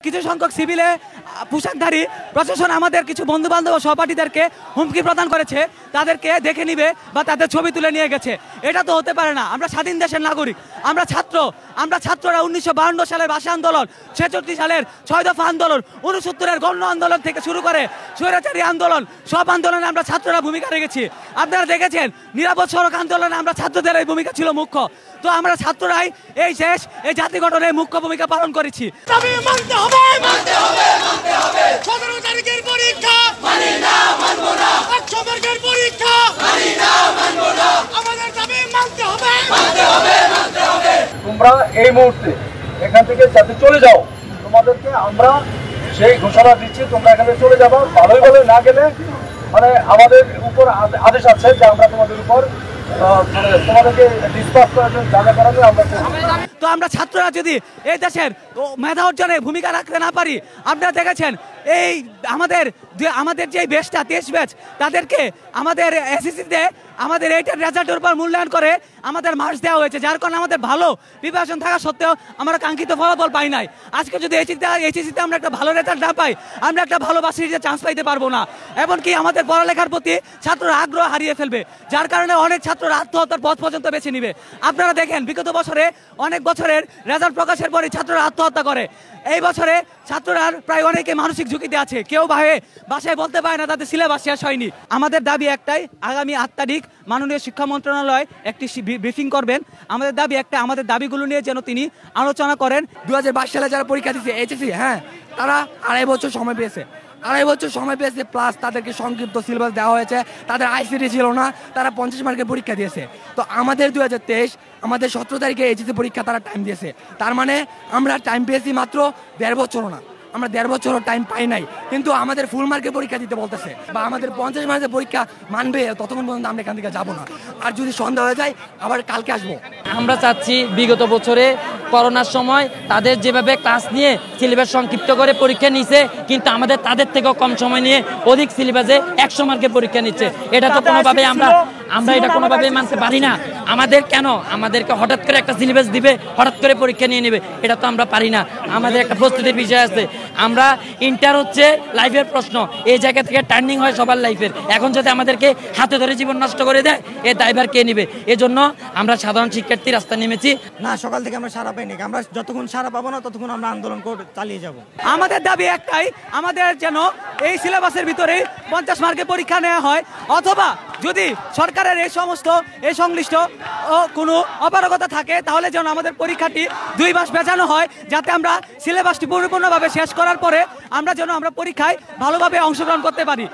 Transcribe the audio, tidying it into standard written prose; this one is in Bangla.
কিছু সংখ্যক সিভিলে পোশাকধারী প্রশাসন আমাদের কিছু বন্ধু বান্ধব ও সহপাঠীদেরকে হুমকি প্রদান করেছে, তাদেরকে দেখে নিবে বা তাদের ছবি তুলে নিয়ে গেছে। এটা তো হতে পারে না। আমরা স্বাধীন দেশের নাগরিক, আমরা ছাত্ররা 1952 সালের ভাষা আন্দোলন, 66 সালের 6 দফা আন্দোলন, 69-এর গণ আন্দোলন থেকে শুরু করে স্বৈরাচারী আন্দোলন, সব আন্দোলনে আমরা ছাত্ররা ভূমিকা রেখেছি। আপনারা দেখেছেন নিরাপদ সড়ক আন্দোলনে আমরা ছাত্রদের এই ভূমিকা ছিল মুখ্য। তো আমরা ছাত্ররাই এই জাতি গঠনে মুখ্য ভূমিকা পালন করেছি। তোমরা এই মুহূর্তে এখান থেকে যাতে চলে যাও, তোমাদেরকে আমরা সেই ঘোষণা দিচ্ছি, তোমরা এখানে চলে যাবো। ভালোইভাবে না গেলে মানে আমাদের উপর আদেশ আছে যে আমরা তোমাদের উপর তোমাদেরকে ডিসপাস করার জন্য যা করাবে আমরা করব। তো আমরা ছাত্ররা যদি এই দেশের মেধা অর্জনে ভূমিকা রাখতে না পারি, আপনারা দেখেছেন এই আমাদের যে ব্যাচটা 23 ব্যাচ, তাদেরকে আমাদের এসএসসিতে আমাদের এইটার রেজাল্টের উপর মূল্যায়ন করে আমাদের মার্কস দেওয়া হয়েছে, যার কারণে আমাদের ভালো প্রিপারেশন থাকা সত্ত্বেও আমরা কাঙ্ক্ষিত ফলাফল পাই নাই। আজকে যদি এইচএসসিতে আমরা একটা ভালো রেজাল্ট না পাই, আমরা একটা ভালো ভার্সিটিতে চান্স পাইতে পারবো না। এমনকি আমাদের পড়ালেখার প্রতি ছাত্ররা আগ্রহ হারিয়ে ফেলবে, যার কারণে অনেক ছাত্ররা আত্মহত্যার পথ পর্যন্ত বেছে নিবে। আপনারা দেখেন বিগত বছরে অনেক বছরের রেজাল্ট প্রকাশের পরে ছাত্ররা আত্মহত্যা করে। এই বছরে ছাত্ররা প্রায় অনেকে মানসিক ঝুঁকিতে আছে, কেউ বাসায় বলতে পারে না তাদের সিলেবাস শেষ হয়নি। আমাদের দাবি একটাই, আগামী 8 তারিখ মাননীয় শিক্ষা মন্ত্রণালয় একটি ব্রিফিং করবেন। আমাদের দাবি একটা, আমাদের দাবিগুলো নিয়ে যেন তিনি আলোচনা করেন। 2022 সালে যারা পরীক্ষা দিচ্ছে এইচএসসি, তারা 2.5 বছর সময় পেয়েছে, 2.5 বছর সময় পেয়েছে, প্লাস তাদেরকে সংক্ষিপ্ত সিলেবাস দেওয়া হয়েছে, তাদের আইসিটি ছিল না, তারা 50 মার্কের পরীক্ষা দিয়েছে। তো আমাদের 2023 আমাদের 17 তারিখে এইচএসসি পরীক্ষা তারা টাইম দিয়েছে। তার মানে আমরা টাইম পেয়েছি মাত্র 1.5 বছরও না, আমরা 1.5 বছরও টাইম পাই নাই, কিন্তু আমাদের ফুল মার্কের পরীক্ষা দিতে বলতেছে বা আমাদের 50 মার্কের পরীক্ষা মানবে, ততক্ষণ পর্যন্ত আমরা এখান থেকে যাবো না। আর যদি সন্ধ্যা হয়ে যায় আবার কালকে আসবো। আমরা চাচ্ছি বিগত বছরে করোনার সময় তাদের যেভাবে ক্লাস নিয়ে সিলেবাস সংক্ষিপ্ত করে পরীক্ষা নিচ্ছে, কিন্তু আমাদের তাদের থেকেও কম সময় নিয়ে অধিক সিলেবাসে 100 মার্কের পরীক্ষা নিচ্ছে। এটা তো কোনোভাবেই আমরা এটা কোনোভাবেই মানতে পারি না। আমাদেরকে হঠাৎ করে একটা সিলেবাস দিবে, হঠাৎ করে পরীক্ষা নিয়ে নেবে, এটা তো আমরা পারি না। আমাদের একটা প্রস্তুতির বিষয় আছে। আমরা ইন্টার হচ্ছে লাইফের প্রশ্ন, এই জায়গা থেকে টার্নিং হয় সবার লাইফের। এখন যদি আমাদেরকে হাতে ধরে জীবন নষ্ট করে দেয়, এ দায়ভার কে নেবে? এজন্য আমরা সাধারণ শিক্ষার্থী রাস্তায় নেমেছি। না, সকাল থেকে আমরা সারা পাইনি, আমরা যতক্ষণ সারা পাবো না ততক্ষণ আমরা আন্দোলন করে চালিয়ে যাব। আমাদের দাবি একটাই, আমাদের যেন এই সিলেবাসের ভিতরে 50 মার্কের পরীক্ষা নেওয়া হয়, অথবা যদি সরকারের এই সংশ্লিষ্ট কোনো অপারগতা থাকে, তাহলে যেন আমাদের পরীক্ষাটি 2 মাস পেছানো হয়, যাতে আমরা সিলেবাসটি পরিপূর্ণভাবে শেষ করার পরে আমরা পরীক্ষায় ভালোভাবে অংশগ্রহণ করতে পারি।